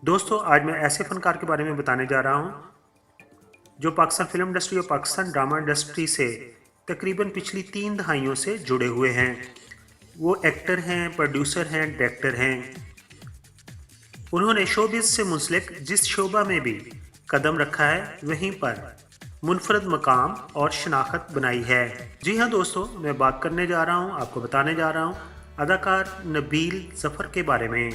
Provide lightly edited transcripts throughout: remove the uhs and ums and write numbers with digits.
दोस्तों, आज मैं ऐसे फ़नकार के बारे में बताने जा रहा हूँ जो पाकिस्तान फ़िल्म इंडस्ट्री और पाकिस्तान ड्रामा इंडस्ट्री से तकरीबन पिछली 3 दहाइयों से जुड़े हुए हैं। वो एक्टर हैं, प्रोड्यूसर हैं, डायरेक्टर हैं। उन्होंने शोबिज़ से मुंसलिक जिस शोबा में भी कदम रखा है, वहीं पर मुनफरद मकाम और शनाख्त बनाई है। जी हाँ दोस्तों, मैं बात करने जा रहा हूँ, आपको बताने जा रहा हूँ अदाकार नबील ज़फ़र के बारे में।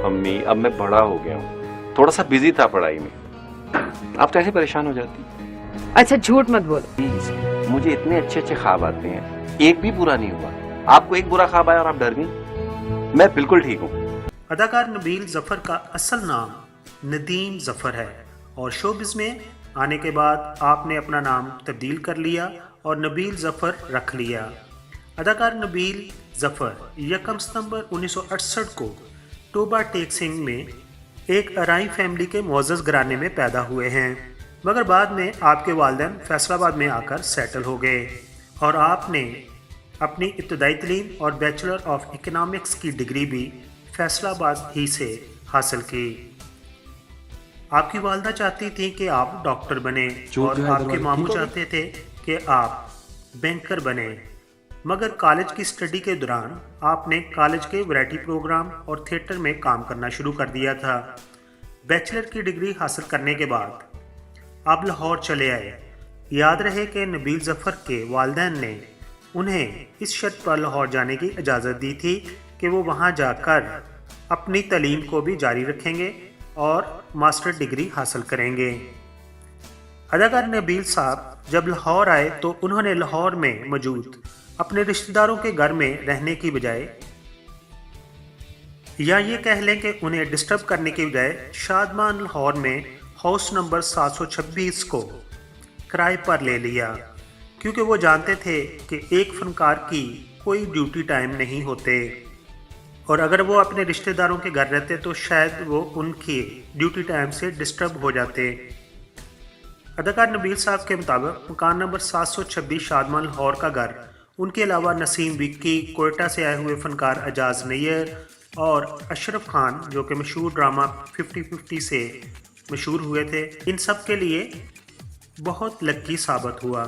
अम्मी, अब मैं बड़ा हो गया हूँ, थोड़ा सा बिजी था पढ़ाई में। आप कैसे परेशान हो जाती? अच्छा झूठ मत बोलो। प्लीज, मुझे इतने अच्छे अच्छे ख्वाब आते हैं, एक भी पूरा नहीं हुआ। आपको एक बुरा ख्वाब आया और आप डर गई? मैं बिल्कुल ठीक हूँ। अदाकार नबील ज़फ़र का असल नाम नदीम ज़फ़र है और शोबिज़ में आने के बाद आपने अपना नाम तब्दील कर लिया और नबील ज़फ़र रख लिया। अदाकार नबील ज़फ़र 1 सितंबर 1968 को टोबा टेक सिंह में एक अराई फैमिली के मुअज़्ज़ज़ घराने में पैदा हुए हैं, मगर बाद में आपके वालिदैन फैसलाबाद में आकर सेटल हो गए और आपने अपनी इब्तदाई तलीम और बैचलर ऑफ इकनॉमिक्स की डिग्री भी फैसलाबाद ही से हासिल की। आपकी वालदा चाहती थी कि आप डॉक्टर बने और आपके मामू चाहते थे कि आप बैंकर बने, मगर कॉलेज की स्टडी के दौरान आपने कॉलेज के वैरायटी प्रोग्राम और थिएटर में काम करना शुरू कर दिया था। बैचलर की डिग्री हासिल करने के बाद आप लाहौर चले आए। याद रहे कि नबील ज़फ़र के वालिदैन ने उन्हें इस शर्त पर लाहौर जाने की इजाज़त दी थी कि वो वहाँ जाकर अपनी तालीम को भी जारी रखेंगे और मास्टर डिग्री हासिल करेंगे। अदाकार नबील साहब जब लाहौर आए तो उन्होंने लाहौर में मौजूद अपने रिश्तेदारों के घर में रहने की बजाय, या ये कह लें कि उन्हें डिस्टर्ब करने की बजाय, शादमान लाहौर में हाउस नंबर 726 को किराए पर ले लिया, क्योंकि वो जानते थे कि एक फनकार की कोई ड्यूटी टाइम नहीं होते और अगर वो अपने रिश्तेदारों के घर रहते तो शायद वो उनकी ड्यूटी टाइम से डिस्टर्ब हो जाते। अदाकार नबील साहब के मुताबिक मकान नंबर 726 शादमान लाहौर का घर उनके अलावा नसीम विक्की, कोयटा से आए हुए फनकार एजाज नैयर और अशरफ खान, जो कि मशहूर ड्रामा 50-50 से मशहूर हुए थे, इन सब के लिए बहुत लकी साबित हुआ।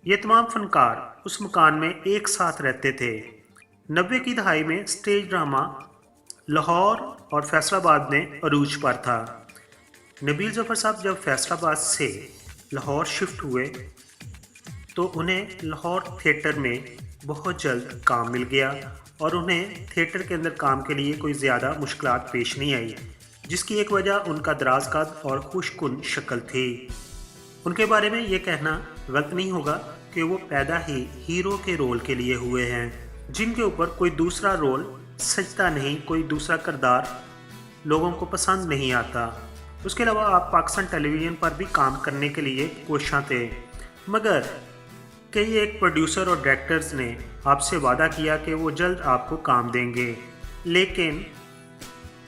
ये तमाम फनकार उस मकान में एक साथ रहते थे। 90 की दहाई में स्टेज ड्रामा लाहौर और फैसलाबाद में अरूज पर था। नबील ज़फ़र साहब जब फैसलाबाद से लाहौर शिफ्ट हुए तो उन्हें लाहौर थिएटर में बहुत जल्द काम मिल गया और उन्हें थिएटर के अंदर काम के लिए कोई ज़्यादा मुश्किलात पेश नहीं आई, जिसकी एक वजह उनका दराज कद और खुशकुन शक्ल थी। उनके बारे में ये कहना गलत नहीं होगा कि वो पैदा ही हीरो के रोल के लिए हुए हैं, जिनके ऊपर कोई दूसरा रोल सजता नहीं, कोई दूसरा किरदार लोगों को पसंद नहीं आता। उसके अलावा आप पाकिस्तान टेलीविज़न पर भी काम करने के लिए कोशिश थे, मगर कई एक प्रोड्यूसर और डायरेक्टर्स ने आपसे वादा किया कि वो जल्द आपको काम देंगे, लेकिन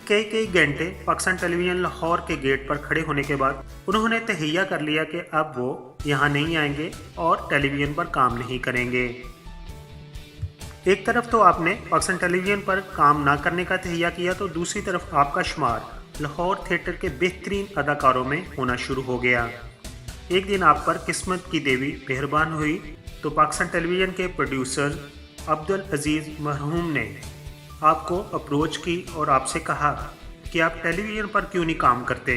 कई घंटे पाकिस्तान टेलीविज़न लाहौर के गेट पर खड़े होने के बाद उन्होंने तहैया कर लिया कि अब वो यहाँ नहीं आएंगे और टेलीविज़न पर काम नहीं करेंगे। एक तरफ तो आपने पाकिस्तान टेलीविज़न पर काम ना करने का तहैया किया, तो दूसरी तरफ आपका शुमार लाहौर थिएटर के बेहतरीन अदाकारों में होना शुरू हो गया। एक दिन आप पर किस्मत की देवी मेहरबान हुई तो पाकिस्तान टेलीविज़न के प्रोड्यूसर अब्दुल अजीज़ मरहूम ने आपको अप्रोच की और आपसे कहा कि आप टेलीविज़न पर क्यों नहीं काम करते।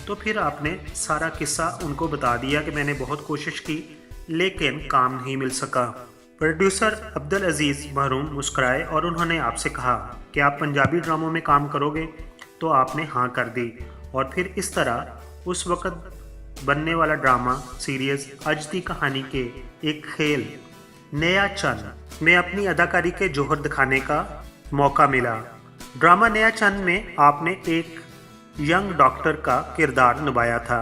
तो फिर आपने सारा किस्सा उनको बता दिया कि मैंने बहुत कोशिश की लेकिन काम नहीं मिल सका। प्रोड्यूसर अब्दुल अजीज़ मरहूम मुस्कुराए और उन्होंने आपसे कहा कि आप पंजाबी ड्रामों में काम करोगे, तो आपने हाँ कर दी और फिर इस तरह उस वक़्त बनने वाला ड्रामा सीरीज़ अजदी कहानी के एक खेल नया चंद में अपनी अदाकारी के जौहर दिखाने का मौका मिला। ड्रामा नया चंद में आपने एक यंग डॉक्टर का किरदार निभाया था।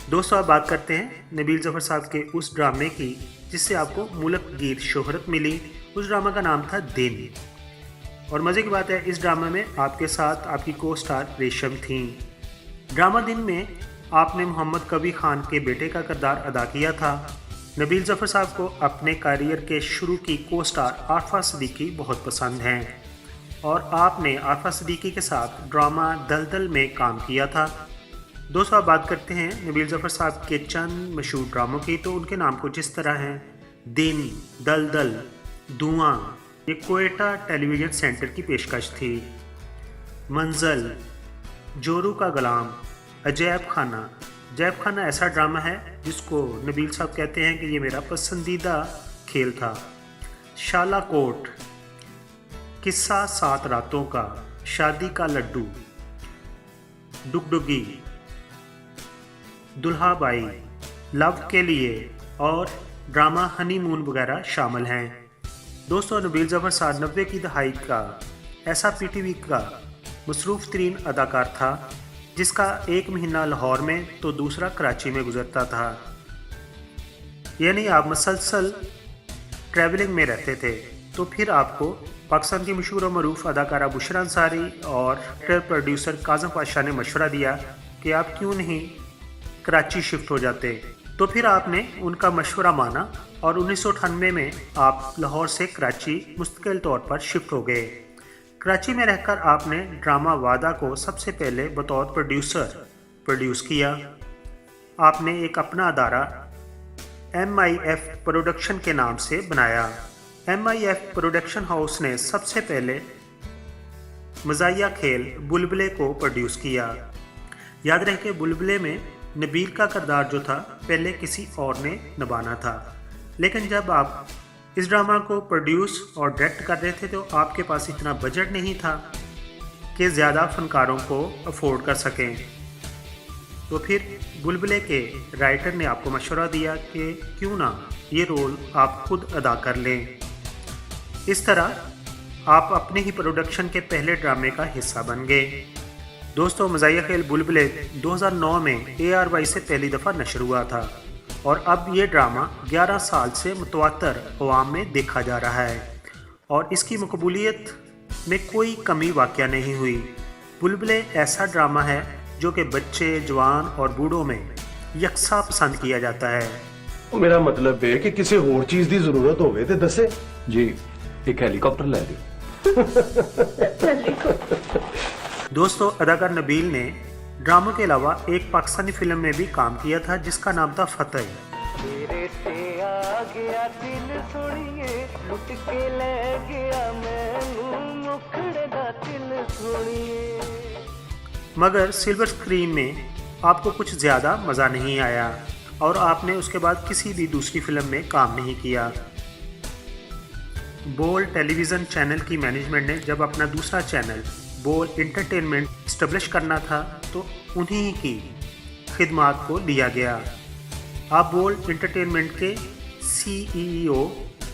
दोस्तों, अब बात करते हैं नबील ज़फ़र साहब के उस ड्रामे की जिससे आपको मुल्क गीर शोहरत मिली। उस ड्रामा का नाम था दिन, और मज़े की बात है इस ड्रामा में आपके साथ आपकी को स्टार रेशम थी। ड्रामा दिन में आपने मोहम्मद कबीर खान के बेटे का किरदार अदा किया था। नबील ज़फ़र साहब को अपने करियर के शुरू की को स्टार आरफा सिद्दीकी बहुत पसंद हैं। और आपने आफा सिद्दीकी के साथ ड्रामा दलदल में काम किया था। दोस्तों, अब बात करते हैं नबील ज़फ़र साहब के चंद मशहूर ड्रामों की। तो उनके नाम कुछ इस तरह हैं: दिन, दलदल, धुआं, ये कोयटा टेलीविज़न सेंटर की पेशकश थी। मंज़ल, जोरू का गुलाम, अजैब खाना। अजैब खाना ऐसा ड्रामा है जिसको नबील साहब कहते हैं कि ये मेरा पसंदीदा खेल था। शाला कोट, किस्सा 7 रातों का, शादी का लड्डू, डुगडुगी, दुल्हा बाई, लव के लिए और ड्रामा हनीमून वगैरह शामिल हैं। दोस्तों, नबील ज़फ़र साहब 90 की दहाई का ऐसा पीटीवी का मसरूफ़ तरीन अदाकार था जिसका एक महीना लाहौर में तो दूसरा कराची में गुजरता था। यानी आप मुसलसल ट्रैवलिंग में रहते थे। तो फिर आपको पाकिस्तान की मशहूर और मरूफ अदाकारा बुशरा अंसारी और प्रोड्यूसर काज़म पाशा ने मशवरा दिया कि आप क्यों नहीं कराची शिफ्ट हो जाते। तो फिर आपने उनका मशवरा माना और 1998 में आप लाहौर से कराची मुस्तकिल तौर पर शिफ्ट हो गए। कराची में रहकर आपने ड्रामा वादा को सबसे पहले बतौर प्रोड्यूसर प्रोड्यूस किया। आपने एक अपना अदारा MIF प्रोडक्शन के नाम से बनाया। MIF प्रोडक्शन हाउस ने सबसे पहले मज़ाहिया खेल बुलबुले को प्रोड्यूस किया। याद रहे कि बुलबुले में नबील का किरदार जो था पहले किसी और ने निभाना था, लेकिन जब आप इस ड्रामा को प्रोड्यूस और डायरेक्ट कर रहे थे तो आपके पास इतना बजट नहीं था कि ज़्यादा फनकारों को अफोर्ड कर सकें। तो फिर बुलबुले के राइटर ने आपको मशवरा दिया कि क्यों ना ये रोल आप खुद अदा कर लें। इस तरह आप अपने ही प्रोडक्शन के पहले ड्रामे का हिस्सा बन गए। दोस्तों, मज़ाहिया खेल बुलबुले 2009 में ARY से पहली दफ़ा नशर हुआ था और अब ये ड्रामा 11 साल से मुतवातर अवाम में देखा जा रहा है और इसकी मकबूलियत में कोई कमी वाक़या नहीं हुई। बुलबुले ऐसा ड्रामा है जो कि बच्चे, जवान और बूढ़ों में यकसा पसंद किया जाता है। मेरा मतलब है कि किसी और चीज की जरूरत होवे ते दसे जी, एक हेलीकॉप्टर ले दी। दोस्तों, अदाकार नबील ने ड्रामों के अलावा एक पाकिस्तानी फिल्म में भी काम किया था जिसका नाम था फतेह। तेरे ते आ गया दिल सोनिए, लुट के ले गया मैनू मुखड़े दा दिल सोनिए। मगर सिल्वर स्क्रीन में आपको कुछ ज़्यादा मज़ा नहीं आया और आपने उसके बाद किसी भी दूसरी फिल्म में काम नहीं किया। बोल टेलीविज़न चैनल की मैनेजमेंट ने जब अपना दूसरा चैनल बोल इंटरटेनमेंट इस्टेब्लिश करना था तो उन्हीं की खिदमात को लिया गया। आप बोल इंटरटेनमेंट के CEO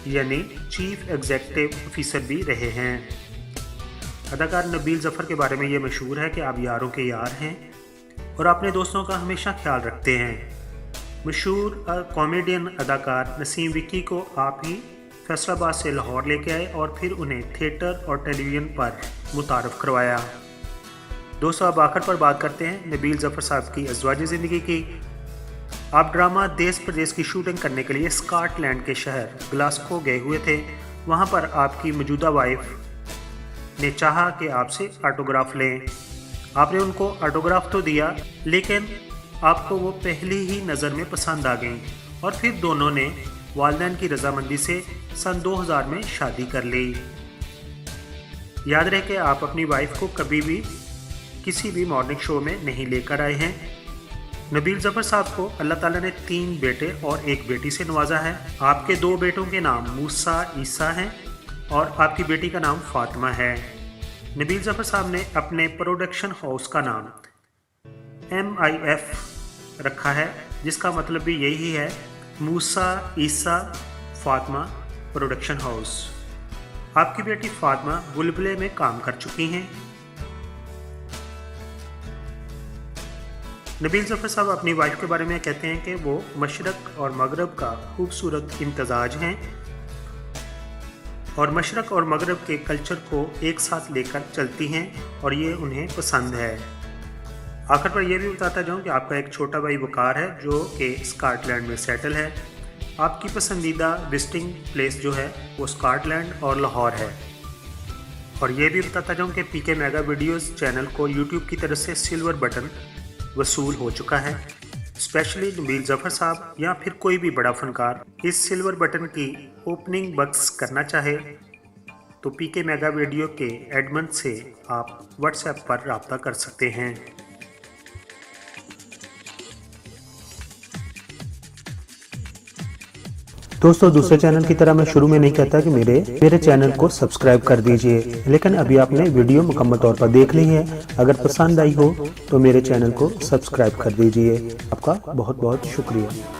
यानी चीफ एग्जीक्यूटिव ऑफिसर भी रहे हैं। अदाकार नबील ज़फ़र के बारे में ये मशहूर है कि आप यारों के यार हैं और अपने दोस्तों का हमेशा ख्याल रखते हैं। मशहूर कॉमेडियन अदाकार नसीम विक्की को आप ही फैसलाबाद से लाहौर लेके आए और फिर उन्हें थिएटर और टेलीविज़न पर मुतारफ़ करवाया। दोस्तों, अब आखिर पर बात करते हैं नबील ज़फ़र साहब की अज़वाजी ज़िंदगी की। आप ड्रामा देश प्रदेश की शूटिंग करने के लिए स्कॉटलैंड के शहर ग्लासगो गए हुए थे। वहाँ पर आपकी मौजूदा वाइफ ने चाहा कि आपसे ऑटोग्राफ लें। आपने उनको ऑटोग्राफ तो दिया, लेकिन आपको वो पहली ही नज़र में पसंद आ गई और फिर दोनों ने वालिदैन की रजामंदी से सन 2000 में शादी कर ली। याद रहे कि आप अपनी वाइफ को कभी भी किसी भी मॉर्निंग शो में नहीं लेकर आए हैं। नबील ज़फ़र साहब को अल्लाह ताला ने 3 बेटे और 1 बेटी से नवाजा है। आपके 2 बेटों के नाम मूसा, ईसा हैं और आपकी बेटी का नाम फातिमा है। नबील ज़फ़र साहब ने अपने प्रोडक्शन हाउस का नाम MIF रखा है, जिसका मतलब भी यही है, मूसा, ईसा, फातिमा प्रोडक्शन हाउस। आपकी बेटी फातिमा बुलबुले में काम कर चुकी हैं। नबील ज़फ़र साहब अपनी वाइफ के बारे में कहते हैं कि वो मशरक़ और मगरब का खूबसूरत इम्तज़ाज हैं और मशरक़ और मगरब के कल्चर को एक साथ लेकर चलती हैं और ये उन्हें पसंद है। आखिर पर यह भी बताता जाऊँ कि आपका एक छोटा भाई वकार है जो कि स्कॉटलैंड में सेटल है। आपकी पसंदीदा विजिटिंग प्लेस जो है वो स्कॉटलैंड और लाहौर है। और ये भी बताता जाऊँ कि पीके मेगा वीडियोस चैनल को यूट्यूब की तरफ से सिल्वर बटन वसूल हो चुका है। स्पेशली नबील जफ़र साहब या फिर कोई भी बड़ा फनकार इस सिल्वर बटन की ओपनिंग बक्स करना चाहे तो पीके मेगा वीडियो के एडमिन से आप व्हाट्सएप पर रब्ता कर सकते हैं। दोस्तों दूसरे चैनल की तरह मैं शुरू में नहीं कहता कि मेरे चैनल को सब्सक्राइब कर दीजिए, लेकिन अभी आपने वीडियो मुकम्मल तौर पर देख ली है। अगर पसंद आई हो तो मेरे चैनल को सब्सक्राइब कर दीजिए। आपका बहुत बहुत शुक्रिया।